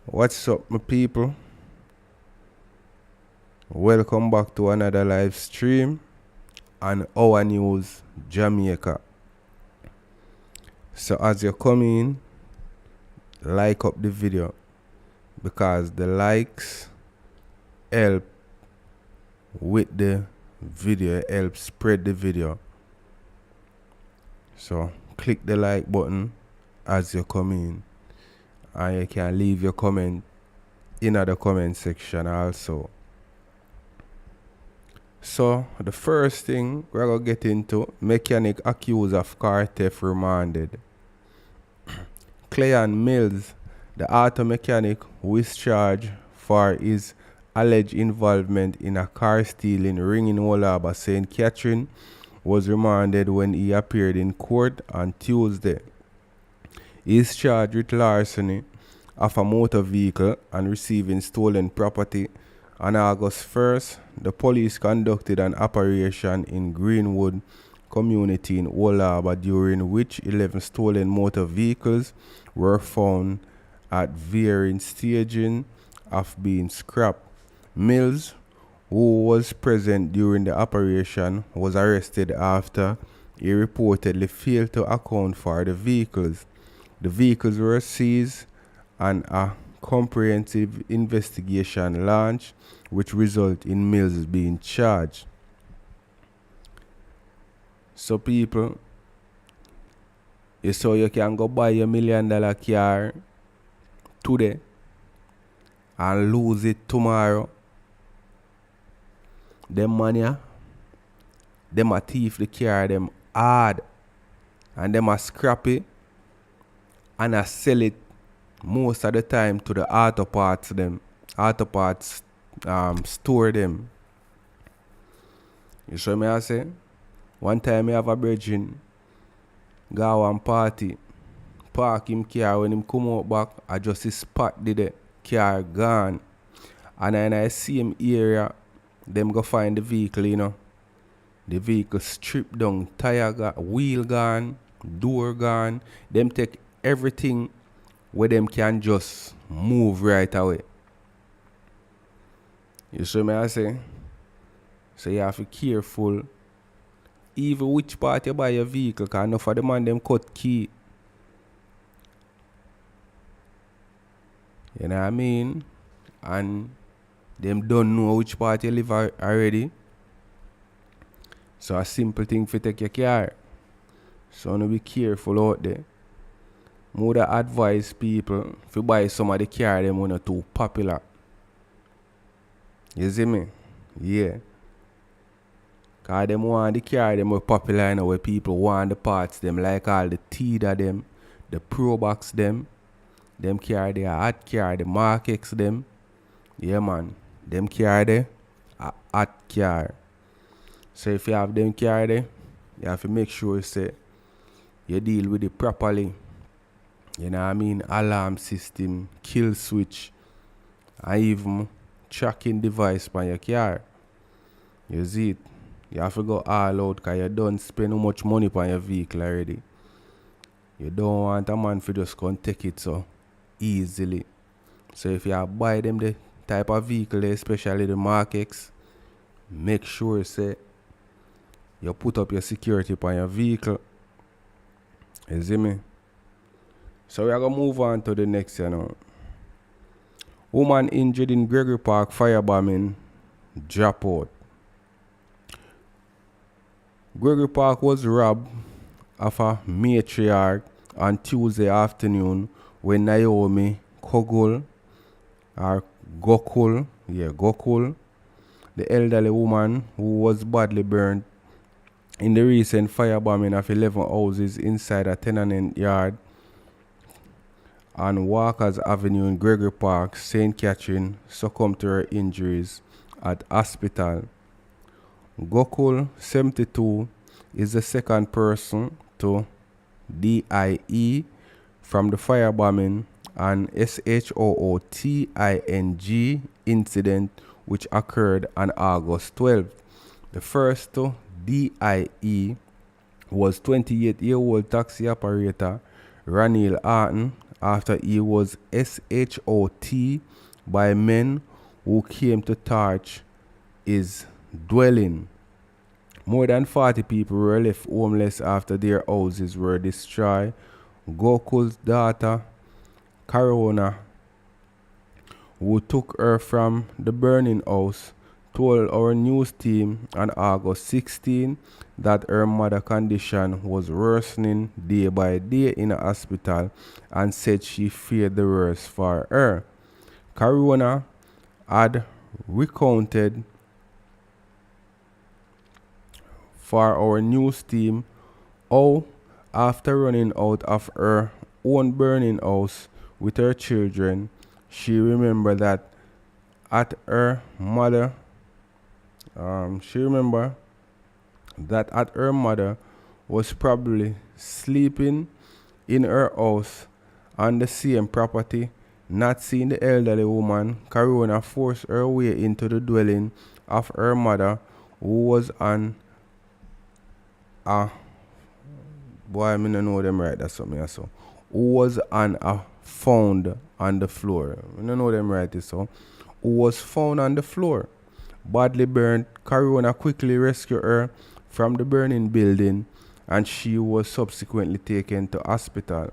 What's up, my people? Welcome back to another live stream on our news, Jamaica. So as you come in, like up the video because the likes help with the video, help spread the video. So click the like button as you come in, and you can leave your comment in the comment section also. So the first thing we're gonna get into: mechanic accused of car theft remanded. Cleon Mills, the auto mechanic who is charged for his alleged involvement in a car stealing ring in Wolaba, St. Catherine, was remanded when he appeared in court on Tuesday. He is charged with larceny of a motor vehicle and receiving stolen property. On August 1st, the police conducted an operation in Greenwood community in Wolaba, during which 11 stolen motor vehicles were found at varying stages of being scrapped. Mills, who was present during the operation, was arrested after he reportedly failed to account for the vehicles. The vehicles were seized and a comprehensive investigation launched, which resulted in Mills being charged. So people, you saw you can go buy a $1 million car today and lose it tomorrow. Them money, them a thief the car, them hard, and them a scrap it and a sell it most of the time to the auto parts store them. You see me I say? One time I have a brethren go one party, park him car. When him come out back, I just see spot the car gone. And then I see him area, them go find the vehicle, you know. The vehicle stripped down, tire gone, wheel gone, door gone. Them take everything where them can just move right away. You see me I say? So you have to be careful. Even which part you buy your vehicle, because enough of the man them cut key. You know what I mean? And them don't know which part you live already. So a simple thing for take your car. So be careful out there. More advise people if you buy some of the car them when too popular. You see me? Yeah. Cause them want the car them were popular, you know, where people want the parts them, like all the Tida them, the Probox them car they are hot car, the Mark X them. Yeah man. Them car they a hot car. So if you have them car there, you have to make sure say you deal with it properly. You know what I mean? Alarm system, kill switch, and even tracking device on your car. You see it? You have to go all out because you don't spend too much money on your vehicle already. You don't want a man to just come take it so easily. So if you buy them the type of vehicle, especially the Mark X, make sure say you put up your security on your vehicle. You see me? So we are going to move on to the next, you know. Woman injured in Gregory Park firebombing drop out. Gregory Park was robbed of a matriarch on Tuesday afternoon when Naomi Gokul, the elderly woman who was badly burned in the recent firebombing of 11 houses inside a tenement yard on Walkers Avenue in Gregory Park, St. Catherine, succumbed to her injuries at hospital. Gokul, 72, is the second person to DIE from the firebombing and SHOOTING incident which occurred on August 12th. The first to DIE was 28-year-old taxi operator Ranil Arton after he was shot by men who came to torch his dwelling. More than 40 people were left homeless after their houses were destroyed. Gokul's daughter, Karuna, who took her from the burning house, told our news team on August 16 that her mother's condition was worsening day by day in a hospital and said she feared the worst for her. Karuna had recounted for our news team how, after running out of her own burning house with her children, she remembered that at her mother was probably sleeping in her house on the same property. Not seeing the elderly woman, Karuna forced her way into the dwelling of her mother, who was on a boy, I don't know them right, that's something I saw. Who was on a found on the floor. I don't know them right, so. Who was found on the floor, badly burned. Karuna quickly rescued her from the burning building and she was subsequently taken to hospital.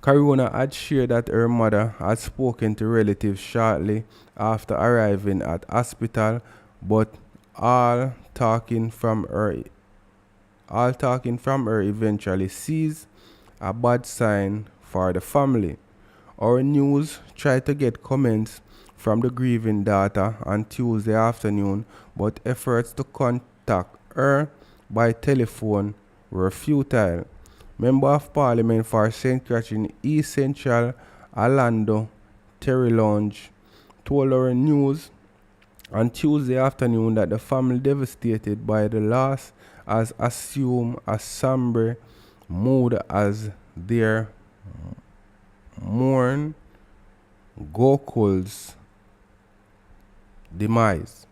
Karuna had shared that her mother had spoken to relatives shortly after arriving at hospital, but all talking from her eventually ceased, a bad sign for the family. Our news tried to get comments from the grieving daughter on Tuesday afternoon, but efforts to contact her by telephone were futile. Member of Parliament for St. Catherine East Central, Orlando Terry Lounge, told our news on Tuesday afternoon that the family, devastated by the loss, has assumed a somber mood as their mourn Gokul's demise.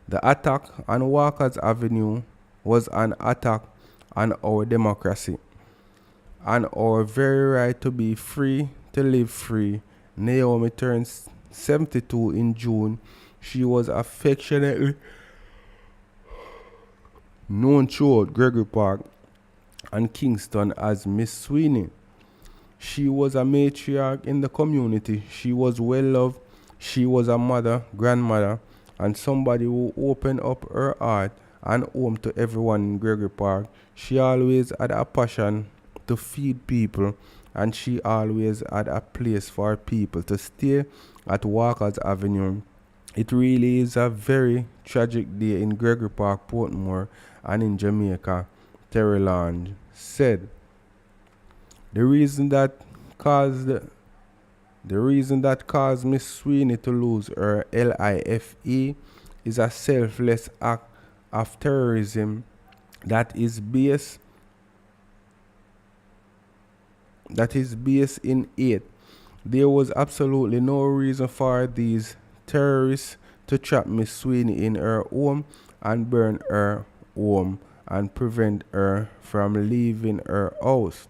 The attack on Walker's Avenue was an attack on our democracy, and our very right to be free, to live free. Naomi turns 72 in June. She was affectionately known throughout Gregory Park and Kingston as Miss Sweeney. She was a matriarch in the community. She was well loved. She was a mother, grandmother, and somebody who opened up her heart and home to everyone in Gregory Park. She always had a passion to feed people, and she always had a place for people to stay at Walker's Avenue. It really is a very tragic day in Gregory Park, Portmore, and in Jamaica, Terry Lounge said. The reason that caused Miss Sweeney to lose her life is a selfless act of terrorism that is based in hate. There was absolutely no reason for these terrorists to trap Miss Sweeney in her home and burn her home and prevent her from leaving her house.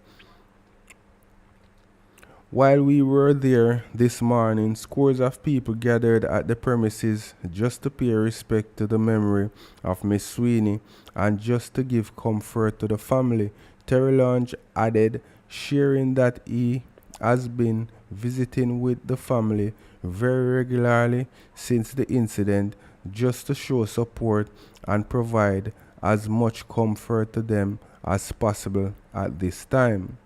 While we were there this morning, scores of people gathered at the premises just to pay respect to the memory of Miss Sweeney and just to give comfort to the family. Terry Lounge added, sharing that he has been visiting with the family very regularly since the incident, just to show support and provide as much comfort to them as possible at this time.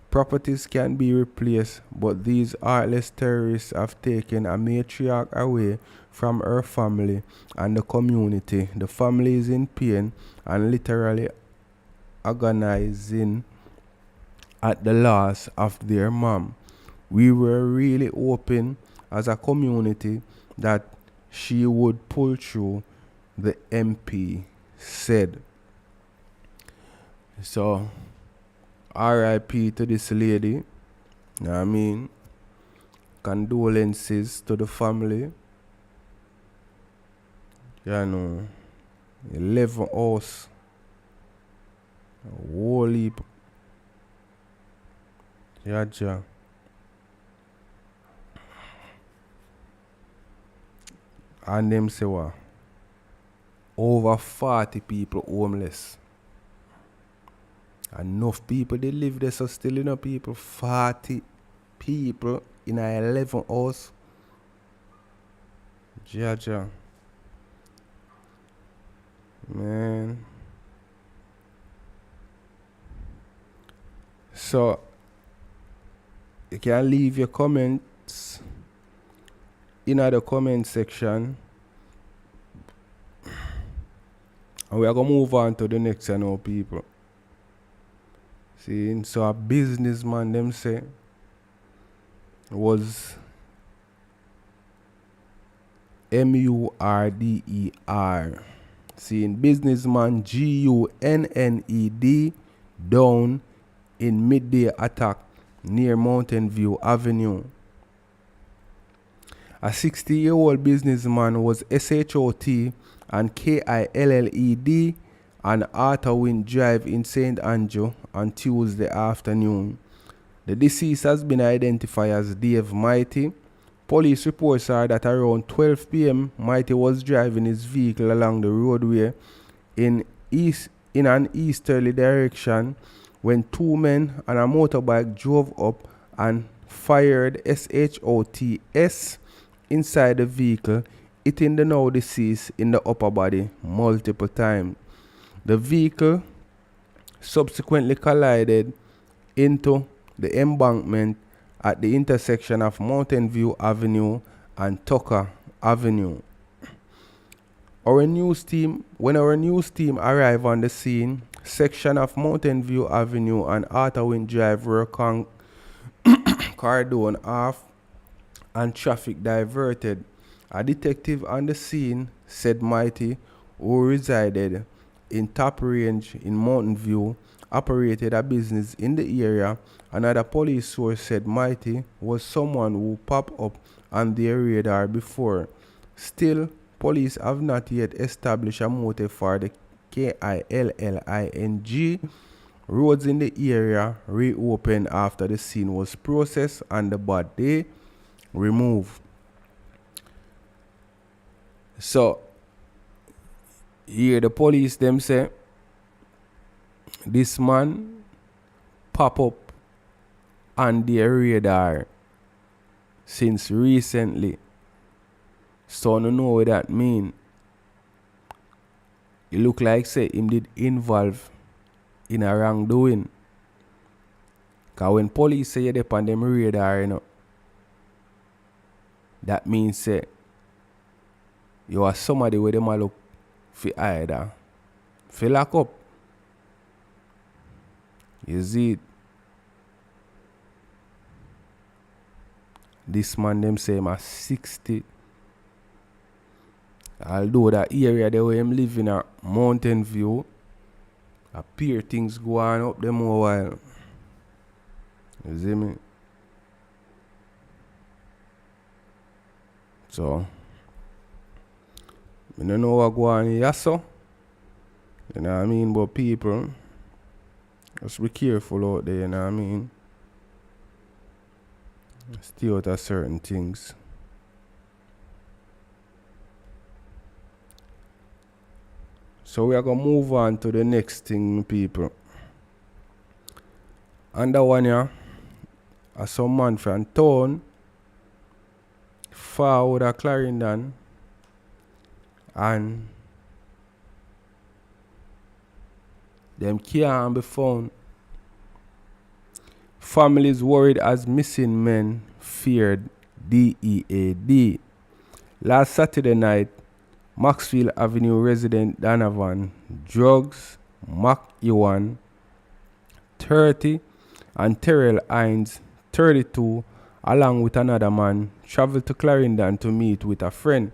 Properties can be replaced, but these heartless terrorists have taken a matriarch away from her family and the community. The family is in pain and literally agonizing at the loss of their mom. We were really hoping as a community that she would pull through, the MP said. So, RIP to this lady. You know what I mean? Condolences to the family. You know, 11 house, a whole heap Yaja. And them say what? Over 40 people homeless. Enough people they live there, so still people. 40 people in a 11 house. Jaja. Man. So you can leave your comments in the comment section. And we are gonna move on to the next people. See, so a businessman them say was Murder. See, businessman Gunned down in midday attack near Mountain View Avenue. A 60-year-old businessman was SHOT and KILLED on Arthurwind Drive in St. Andrew on Tuesday afternoon. The deceased has been identified as Dave Mighty. Police reports are that around 12 p.m. Mighty was driving his vehicle along the roadway in an easterly direction when two men on a motorbike drove up and fired SHOTS inside the vehicle, hitting the now deceased in the upper body multiple times. The vehicle subsequently collided into the embankment at the intersection of Mountain View Avenue and Tucker Avenue. When our news team arrived on the scene, section of Mountain View Avenue and Arthurwind Drive were cordoned off and traffic diverted. A detective on the scene said Mighty, who resided in Top Range in Mountain View, operated a business in the area. Another police source said Mighty was someone who popped up on their radar before. Still, police have not yet established a motive for the KILLING. Roads in the area reopened after the scene was processed and the body removed. So, here the police them say this man pop up on their radar since recently. So I don't know what that mean. It look like say him did involve in a wrongdoing. Cause when police say you're on them radar, that means say you are somebody where them a look for either for lock up. You see it? This man them say him a 60. Although that area there where him live in a Mountain View, appear things go on up them a while. You see me? So I don't know what go on here, so. You know what I mean? But people, just be careful out there, you know what I mean? Stay out of certain things. So we are going to move on to the next thing, people. And that one here, some man from town, far out of Clarendon, and them can't be found. Families worried as missing men feared D3AD. Last Saturday night, Maxfield Avenue resident Donovan Drugs, Mac Ewan, 30, and Terrell Hines, 32, along with another man, traveled to Clarendon to meet with a friend.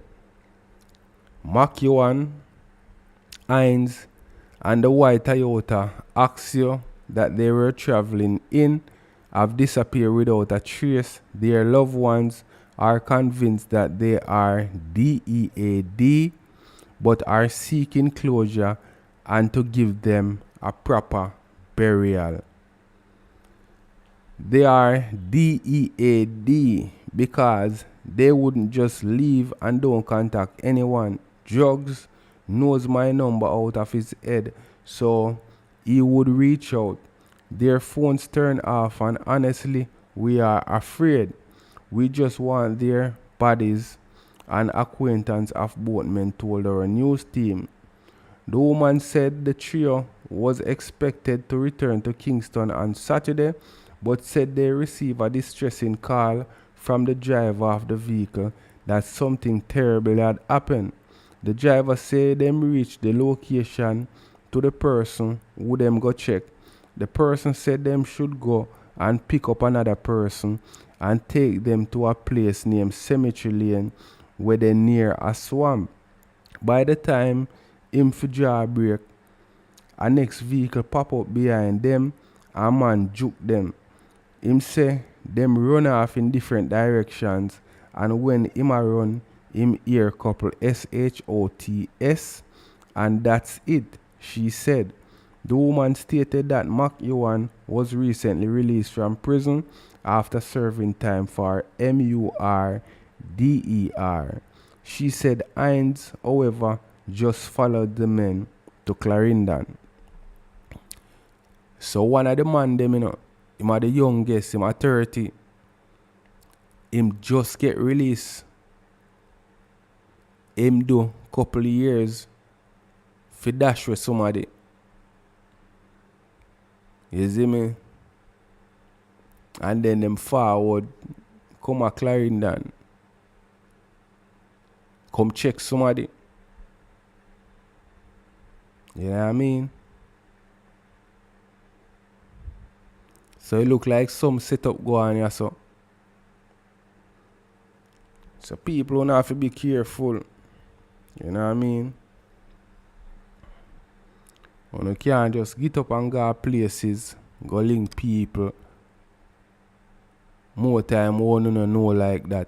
Mac Ewan, Hines, and the white Toyota Axio that they were traveling in have disappeared without a trace. Their loved ones are convinced that they are D3AD, but are seeking closure and to give them a proper burial. They are D3AD because they wouldn't just leave and don't contact anyone. Drugs knows my number out of his head, so he would reach out. Their phones turn off, and honestly, we are afraid. We just want their bodies. An acquaintance of both men told our news team. The woman said the trio was expected to return to Kingston on Saturday, but said they received a distressing call from the driver of the vehicle that something terrible had happened. The driver said them reached the location to the person who them go check. The person said them should go and pick up another person and take them to a place named Cemetery Lane where they near a swamp. By the time him for draw break, a next vehicle pop up behind them and man juke them. Him say them run off in different directions, and when him a run, him hear couple SHOTS, and that's it, she said. The woman stated that Mac Yuan was recently released from prison after serving time for MURDER. She said Hines, however, just followed the men to Clarendon. So one of the man them, him are the youngest, him are 30. Him just get released. Him do couple of years for dash with somebody. You see me? And then them forward, come a Clarendon. Come check somebody. You know what I mean? So it look like some setup go on here, so people don't have to be careful. You know what I mean? You can't just get up and go places, go link people. More time one don't know like that.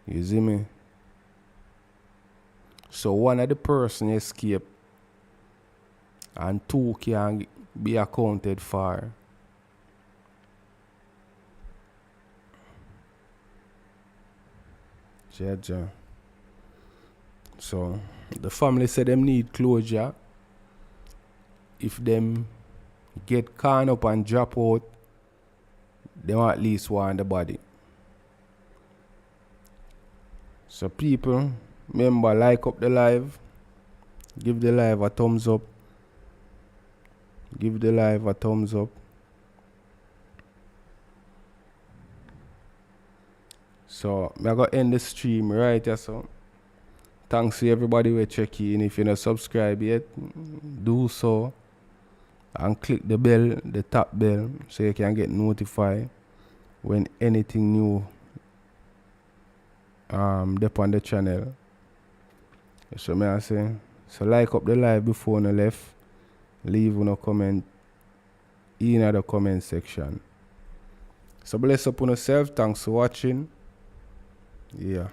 You see me? So one of the person escape and two can be accounted for. Jaja. So the family said them need closure. If them get caught up and drop out, they at least want the body. So people, remember, like up the live, give the live a thumbs up. Give the live a thumbs up. So I'm going to end the stream right here. So thanks to everybody who check in. If you're not subscribed yet, do so. And click the bell, the top bell, so you can get notified when anything new up on the channel. So may I say, so like up the live before on the left, leave a comment in the comment section. So bless up on yourself. Thanks for watching. Yeah.